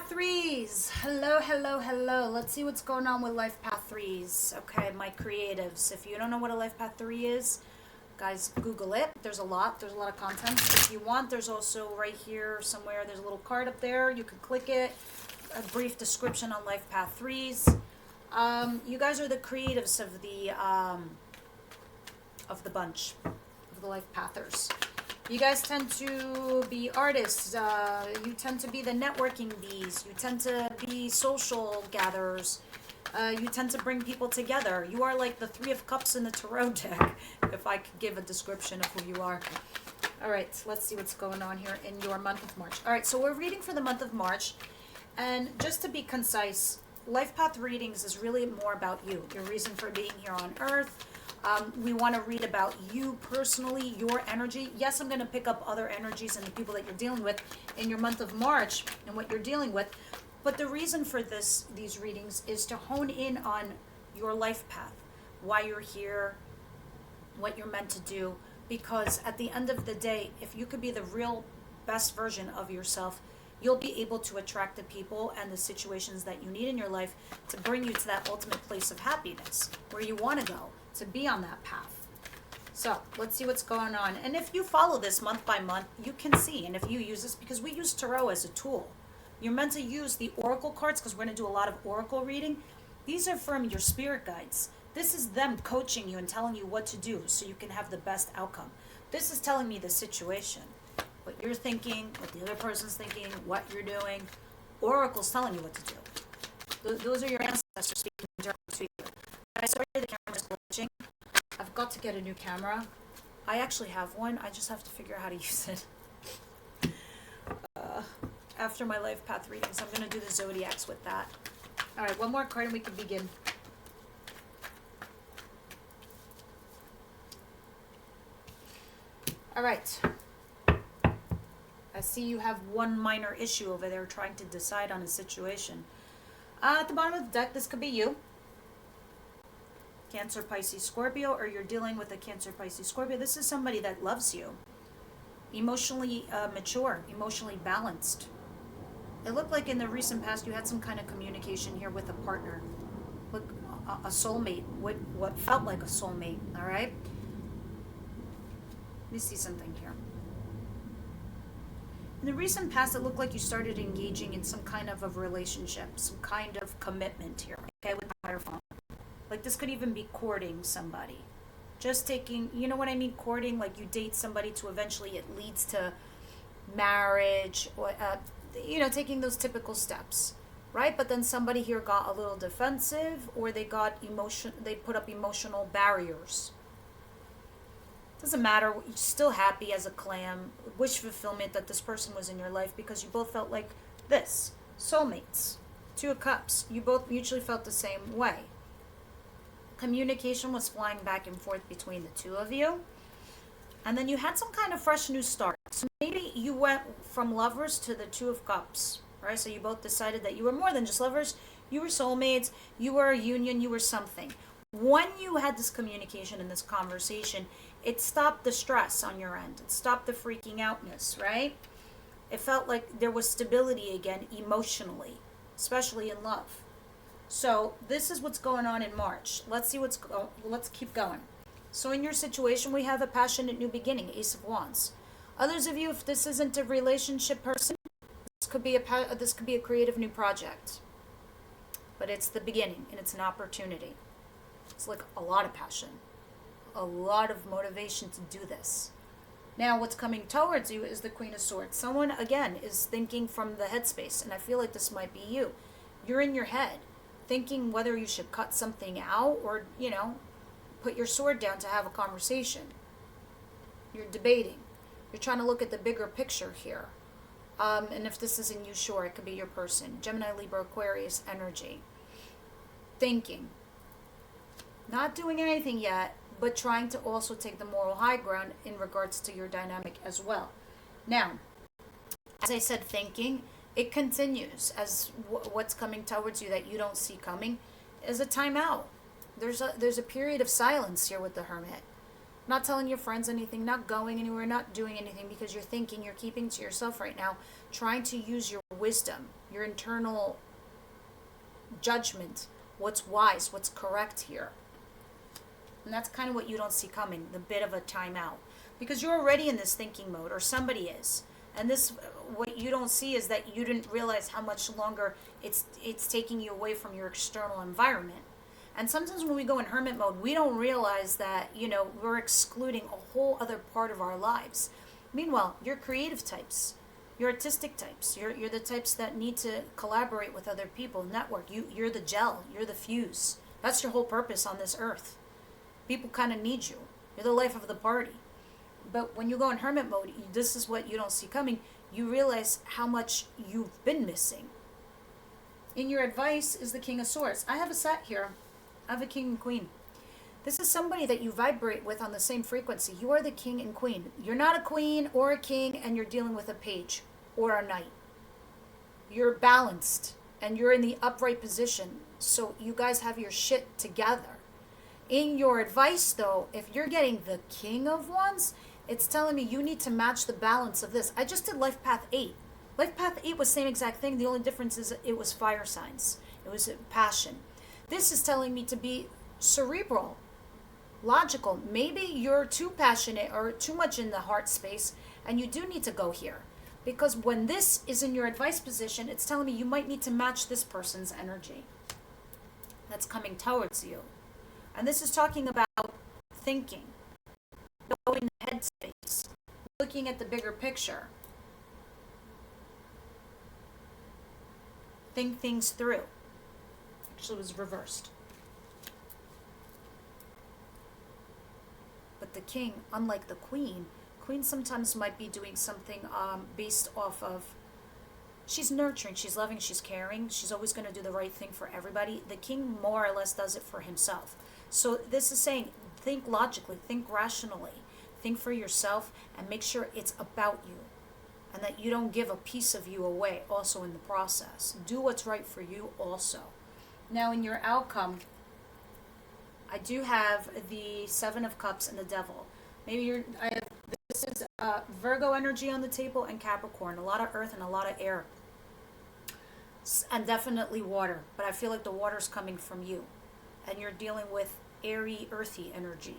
Path 3s. Hello, hello, hello. Let's see what's going on with Life Path 3s. Okay, my creatives. If you don't know what a Life Path 3 is, guys, Google it. There's a lot of content. If you want, there's also right here somewhere, there's a little card up there. You can click it. A brief description on Life Path 3s. You guys are the creatives of the bunch, of the Life Pathers. You guys tend to be artists. You tend to be the networking bees. You tend to be social gatherers. You tend to bring people together. You are like the Three of Cups in the Tarot deck, if I could give a description of who you are. All right, let's see what's going on here in your month of March. All right, so we're reading for the month of March. And just to be concise, Life Path readings is really more about you, your reason for being here on Earth. We want to read about you personally, your energy. Yes, I'm going to pick up other energies and the people that you're dealing with in your month of March and what you're dealing with. But the reason for these readings is to hone in on your life path, why you're here, what you're meant to do. Because at the end of the day, if you could be the real best version of yourself, you'll be able to attract the people and the situations that you need in your life to bring you to that ultimate place of happiness, where you want to go, to be on that path. So let's see what's going on. And if you follow this month by month, you can see. And if you use this, because we use tarot as a tool, you're meant to use the oracle cards, because we're going to do a lot of oracle reading. These are from your spirit guides. This is them coaching you and telling you what to do so you can have the best outcome. This is telling me the situation, what you're thinking, what the other person's thinking, what you're doing. Oracle's telling you what to do. Those are your ancestors speaking directly to you. I sorry the camera's glitching. I've got to get a new camera. I actually have one. I just have to figure out how to use it. After my life path readings, I'm going to do the zodiacs with that. All right, one more card and we can begin. All right. I see you have one minor issue over there trying to decide on a situation. At the bottom of the deck, this could be you. Cancer, Pisces, Scorpio, or you're dealing with a Cancer, Pisces, Scorpio. This is somebody that loves you. Emotionally mature, emotionally balanced. It looked like in the recent past you had some kind of communication here with a partner. Look, a soulmate, what felt like a soulmate, all right? Let me see something here. In the recent past, it looked like you started engaging in some kind of a relationship, some kind of commitment here, okay, with the Hierophant. Like this could even be courting somebody. Just taking, you know what I mean, courting, like you date somebody to eventually it leads to marriage, or, taking those typical steps, right? But then somebody here got a little defensive, or they put up emotional barriers. Doesn't matter, you're still happy as a clam, wish fulfillment that this person was in your life because you both felt like this, soulmates, Two of Cups, you both mutually felt the same way. Communication was flying back and forth between the two of you, and then you had some kind of fresh new start. So maybe you went from lovers to the Two of Cups, right? So you both decided that you were more than just lovers, you were soulmates, you were a union, you were something. When you had this communication and this conversation, it stopped the stress on your end. It stopped the freaking outness, right? It felt like there was stability again emotionally, especially in love. So this is what's going on in March. Let's see let's keep going. So in your situation, we have a passionate new beginning, Ace of Wands. Others of you, if this isn't a relationship person, this could be a creative new project. But it's the beginning and it's an opportunity. It's like a lot of passion, a lot of motivation to do this. Now, what's coming towards you is the Queen of Swords. Someone, again, is thinking from the headspace, and I feel like this might be you. You're in your head, thinking whether you should cut something out or, put your sword down to have a conversation. You're debating. You're trying to look at the bigger picture here. And if this isn't you, sure, it could be your person. Gemini, Libra, Aquarius energy. Thinking. Not doing anything yet, but trying to also take the moral high ground in regards to your dynamic as well. Now, as I said, thinking, it continues as what's coming towards you that you don't see coming is a timeout. There's a period of silence here with the Hermit. Not telling your friends anything, not going anywhere, not doing anything because you're thinking, you're keeping to yourself right now, trying to use your wisdom, your internal judgment, what's wise, what's correct here. And that's kind of what you don't see coming, the bit of a timeout. Because you're already in this thinking mode, or somebody is. And this, what you don't see is that you didn't realize how much longer it's taking you away from your external environment. And sometimes when we go in hermit mode, we don't realize that, we're excluding a whole other part of our lives. Meanwhile, you're creative types. You're artistic types. You're the types that need to collaborate with other people, network. You're the gel. You're the fuse. That's your whole purpose on this earth. People kind of need you. You're the life of the party. But when you go in hermit mode, this is what you don't see coming. You realize how much you've been missing. In your advice is the King of Swords. I have a set here. I have a king and queen. This is somebody that you vibrate with on the same frequency. You are the king and queen. You're not a queen or a king and you're dealing with a page or a knight. You're balanced and you're in the upright position. So you guys have your shit together. In your advice though, if you're getting the King of Wands, it's telling me you need to match the balance of this. I just did Life Path 8. Life Path 8 was the same exact thing. The only difference is it was fire signs. It was passion. This is telling me to be cerebral, logical. Maybe you're too passionate or too much in the heart space, and you do need to go here. Because when this is in your advice position, it's telling me you might need to match this person's energy that's coming towards you. And this is talking about thinking, going in the headspace, looking at the bigger picture. Think things through. Actually, it was reversed. But the king, unlike the queen sometimes might be doing something based off of, she's nurturing, she's loving, she's caring, she's always going to do the right thing for everybody. The king more or less does it for himself. So this is saying, think logically, think rationally, think for yourself, and make sure it's about you. And that you don't give a piece of you away also in the process. Do what's right for you also. Now in your outcome, I do have the Seven of Cups and the Devil. This is Virgo energy on the table and Capricorn. A lot of earth and a lot of air. And definitely water. But I feel like the water's coming from you. And you're dealing with airy, earthy energy.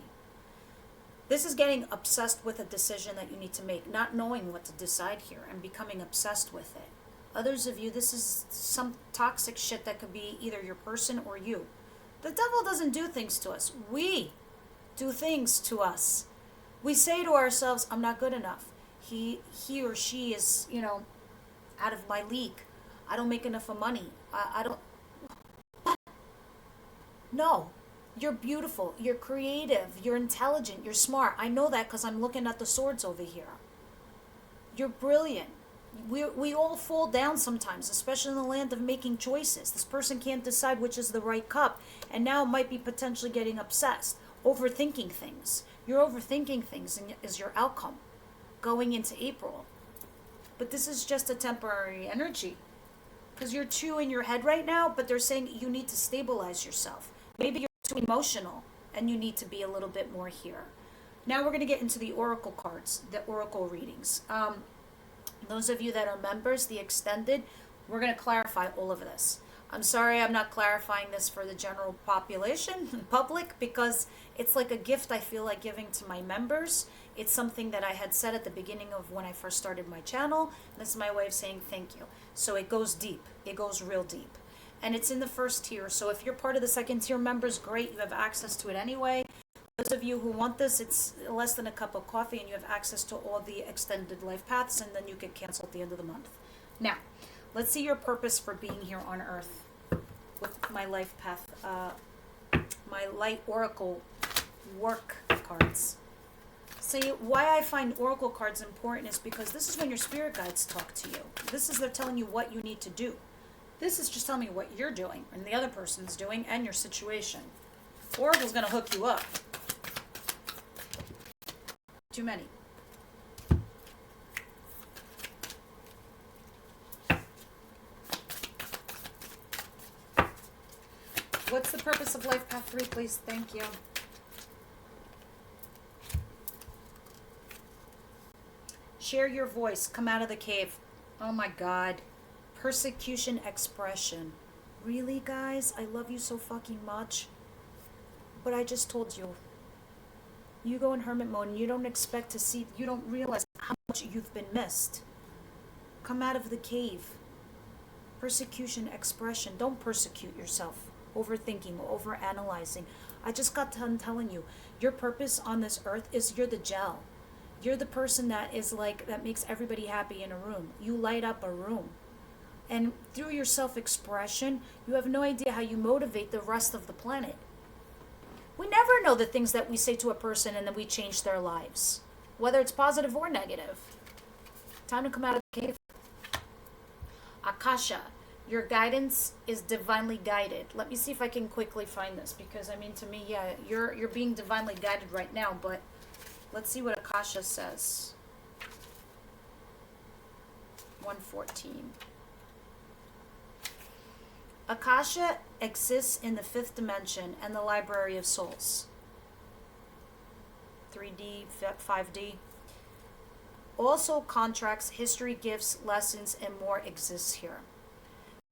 This is getting obsessed with a decision that you need to make, not knowing what to decide here and becoming obsessed with it. Others of you, this is some toxic shit that could be either your person or you. The devil doesn't do things to us. We do things to us. We say to ourselves, I'm not good enough. He or she is, out of my league. I don't make enough of money. I don't... No. You're beautiful, you're creative, you're intelligent, you're smart. I know that because I'm looking at the swords over here. You're brilliant. We all fall down sometimes, especially in the land of making choices. This person can't decide which is the right cup, and now might be potentially getting obsessed, overthinking things. You're overthinking things is your outcome going into April. But this is just a temporary energy because you're too in your head right now, but they're saying you need to stabilize yourself. Maybe you're too emotional and you need to be a little bit more here. Now we're going to get into the oracle cards, the oracle readings. Those of you that are members, the extended, we're going to clarify all of this. I'm sorry I'm not clarifying this for the general population, public, because it's like a gift I feel like giving to my members. It's something that I had said at the beginning of when I first started my channel. This is my way of saying thank you. So it goes deep. It goes real deep. And it's in the first tier. So if you're part of the second tier members, great. You have access to it anyway. Those of you who want this, it's less than a cup of coffee and you have access to all the extended life paths, and then you can cancel at the end of the month. Now, let's see your purpose for being here on Earth with my life path, my light oracle work cards. See, why I find oracle cards important is because this is when your spirit guides talk to you. This is they're telling you what you need to do. This is just telling me what you're doing and the other person's doing and your situation. Oracle's going to hook you up. Too many. What's the purpose of Life Path 3, please? Thank you. Share your voice. Come out of the cave. Oh my God. Persecution expression. Really, guys? I love you so fucking much. But I just told you. You go in hermit mode and you don't expect to see, you don't realize how much you've been missed. Come out of the cave. Persecution expression. Don't persecute yourself. Overthinking, overanalyzing. I just got done telling you, your purpose on this earth is you're the gel. You're the person that is like, that makes everybody happy in a room. You light up a room. And through your self-expression, you have no idea how you motivate the rest of the planet. We never know the things that we say to a person and then we change their lives, whether it's positive or negative. Time to come out of the cave. Akasha, your guidance is divinely guided. Let me see if I can quickly find this, because I mean, to me, yeah, you're being divinely guided right now, but let's see what Akasha says. 114. Akasha exists in the 5th dimension and the Library of Souls. 3D, 5D. Also, contracts, history, gifts, lessons, and more exists here.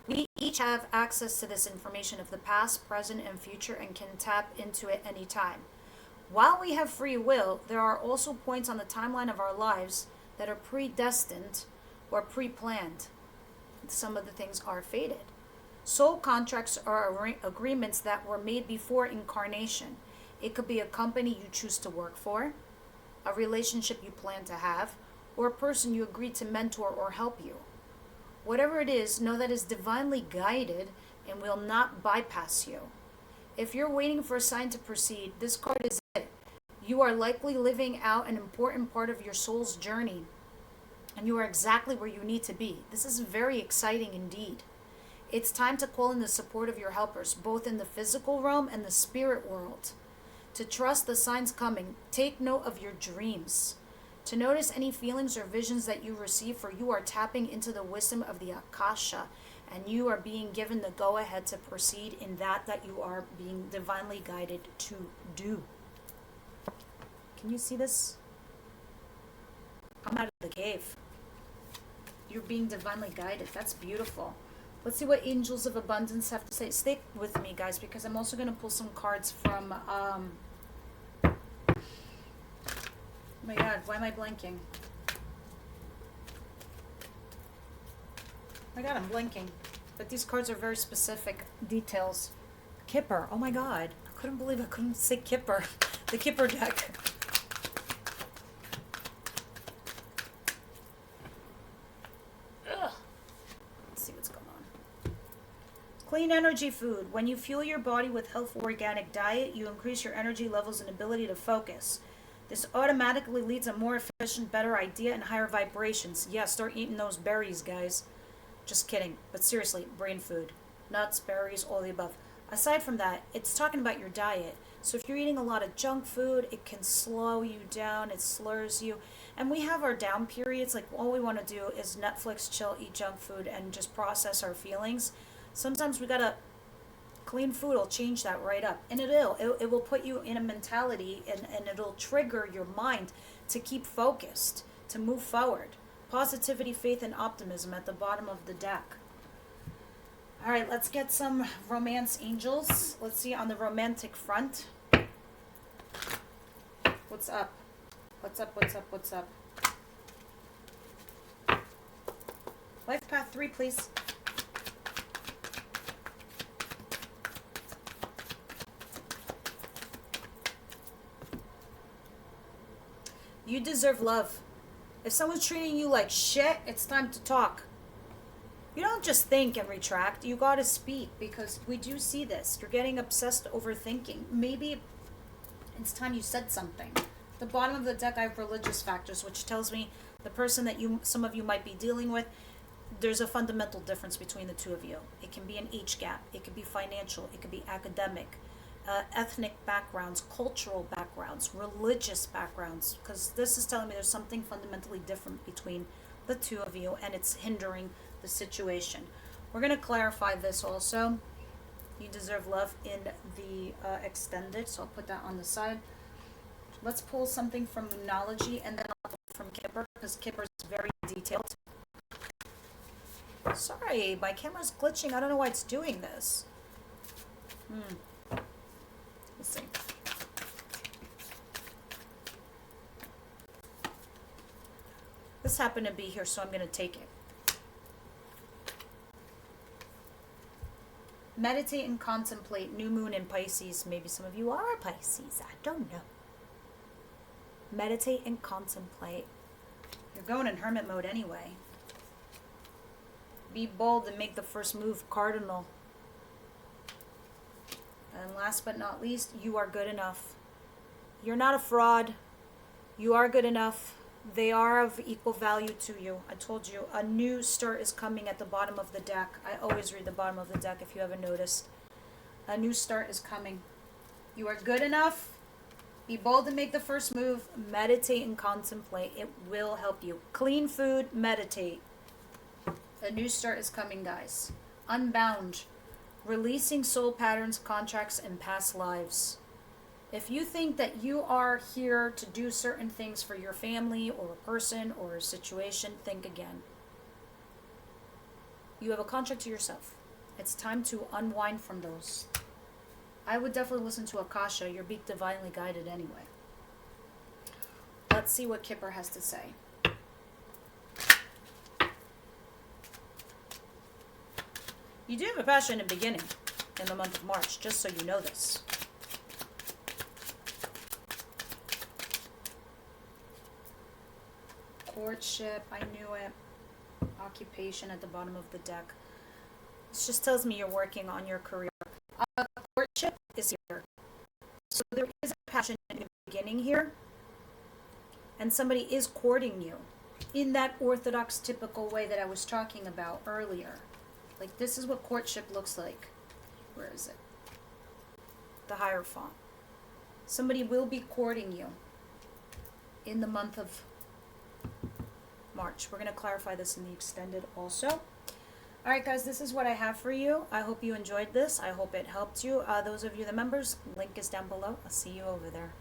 We each have access to this information of the past, present, and future and can tap into it anytime. While we have free will, there are also points on the timeline of our lives that are predestined or pre-planned. Some of the things are fated. Soul contracts are agreements that were made before incarnation. It could be a company you choose to work for, a relationship you plan to have, or a person you agree to mentor or help you. Whatever it is, know that it's divinely guided and will not bypass you. If you're waiting for a sign to proceed, this card is it. You are likely living out an important part of your soul's journey, and you are exactly where you need to be. This is very exciting indeed. It's time to call in the support of your helpers, both in the physical realm and the spirit world. To trust the signs coming, take note of your dreams. To notice any feelings or visions that you receive, for you are tapping into the wisdom of the Akasha, and you are being given the go-ahead to proceed in that you are being divinely guided to do. Can you see this? Come out of the cave. You're being divinely guided. That's beautiful. Let's see what Angels of Abundance have to say. Stick with me, guys, because I'm also going to pull some cards from... oh my god, why am I blanking? Oh my god, I'm blanking. But these cards are very specific details. Kipper. Oh my god. I couldn't believe I couldn't say Kipper. The Kipper deck. Clean energy food. When you fuel your body with healthy organic diet, you increase your energy levels and ability to focus. This automatically leads a more efficient, better idea and higher vibrations. Yeah, start eating those berries, guys. Just kidding. But seriously, brain food. Nuts, berries, all the above. Aside from that, it's talking about your diet. So if you're eating a lot of junk food, it can slow you down, it slurs you. And we have our down periods, like all we want to do is Netflix, chill, eat junk food, and just process our feelings. Sometimes we gotta, clean food will change that right up. And it will put you in a mentality and it'll trigger your mind to keep focused, to move forward. Positivity, faith, and optimism at the bottom of the deck. All right, let's get some romance angels. Let's see on the romantic front. What's up? What's up, what's up, what's up? Life path 3, please. You deserve love. If someone's treating you like shit, it's time to talk. You don't just think and retract. You gotta speak, because we do see this. You're getting obsessed overthinking. Maybe it's time you said something. At the bottom of the deck, I have religious factors, which tells me the person that some of you might be dealing with, there's a fundamental difference between the two of you. It can be an age gap. It could be financial. It could be academic. Ethnic backgrounds, cultural backgrounds, religious backgrounds, because this is telling me there's something fundamentally different between the two of you, and it's hindering the situation. We're going to clarify this also. You deserve love in the extended, so I'll put that on the side. Let's pull something from Moonology, and then I'll pull from Kipper, because Kipper is very detailed. Sorry, my camera's glitching. I don't know why it's doing this. Let's see. This happened to be here, so I'm going to take it. Meditate and contemplate. New moon in Pisces. Maybe some of you are a Pisces. I don't know. Meditate and contemplate. You're going in hermit mode anyway. Be bold and make the first move, Cardinal. And last but not least, you are good enough. You're not a fraud. You are good enough. They are of equal value to you. I told you, a new start is coming at the bottom of the deck. I always read the bottom of the deck if you haven't noticed. A new start is coming. You are good enough. Be bold and make the first move. Meditate and contemplate. It will help you. Clean food, meditate. A new start is coming, guys. Unbound. Releasing soul patterns, contracts, and past lives. If you think that you are here to do certain things for your family or a person or a situation, think again. You have a contract to yourself. It's time to unwind from those. I would definitely listen to Akasha. You're being divinely guided anyway. Let's see what Kipper has to say. You do have a passionate beginning in the month of March, just so you know this. Courtship, I knew it. Occupation at the bottom of the deck. This just tells me you're working on your career. Courtship is here. So there is a passionate beginning here. And somebody is courting you in that orthodox, typical way that I was talking about earlier. Like, this is what courtship looks like. Where is it? The Hierophant. Somebody will be courting you in the month of March. We're going to clarify this in the extended also. Alright guys, this is what I have for you. I hope you enjoyed this. I hope it helped you. Those of you, the members, link is down below. I'll see you over there.